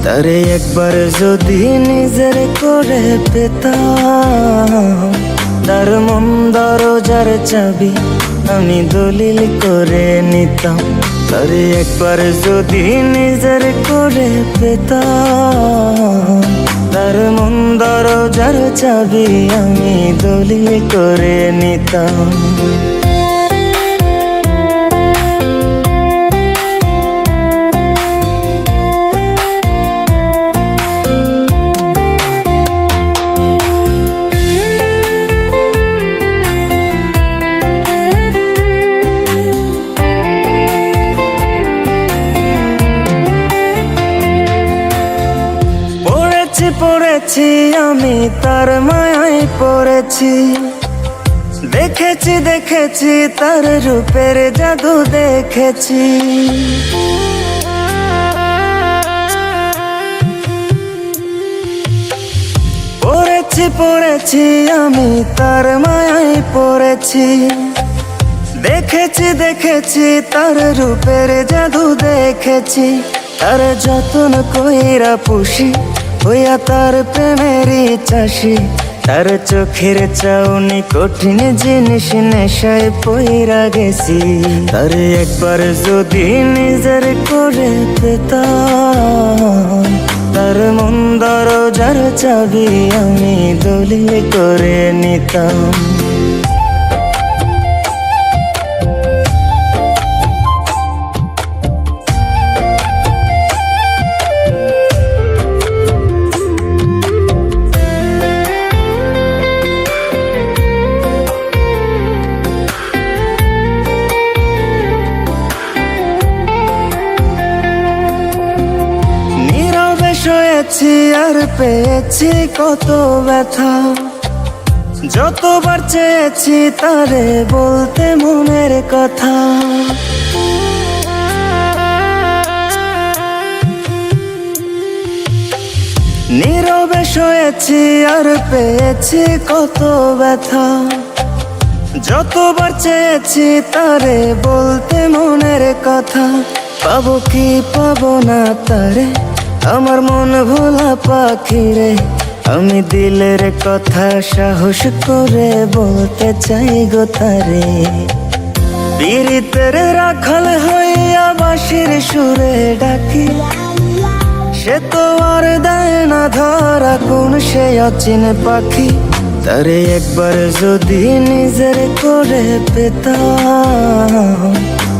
তারে একবার যদি নিজের করে পেতাম, তার মন দরজার চাবি আমি দলিল করে নিতাম। তারে একবার যদি নিজের করে পেতাম, তার মন দরজার চাবি আমি দলিল করে নিতাম। পড়েছি আমি তার মায়ায় পড়েছি, দেখেছি দেখেছি তার রূপের জাদু দেখেছি। পড়েছি আমি তার মায়ায় পড়েছি, দেখেছি দেখেছি তার রূপের জাদু দেখেছি। তার যতন কইরা পুষি হইয়া তার প্রেমেরই চাষি, তার চোখের চাউনি কঠিন জিনিস নেশায় পইরা গেছি। তার একবার যদি নিজের করে পেতাম, তার মন দরজার চাবি আমি দলিল করে নিতাম। শুয়েছি আর পেয়েছি কত ব্যথা, যতবার চেয়েছি তারে বলতে মনের কথা। নীরবে শুয়েছি আর পেয়েছি কত ব্যথা, যতবার চেয়েছি তারে বলতে মনের কথা। পাবো কি পাবো না তারে, আমার মন ভোলা পাখি রে, আমি দিলের কথা সাহস করে বলতে চাই গো তারে। পীড়িতের রাখাল হইয়া বাঁশির সুরে ডাকি, সে তো আর দেয় না ধরা কোন সে অচিন পাখি। তারে একবার যদি নিজের করে পেতাম,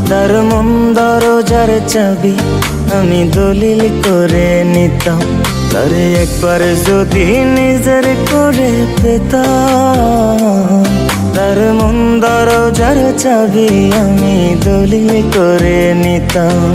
তার মন দরজার চাবি আমি দলিল করে নিতাম। তারে একবার যদি নিজের করে পেতাম, তার মন দরজার চাবি আমি দলিল করে নিতাম।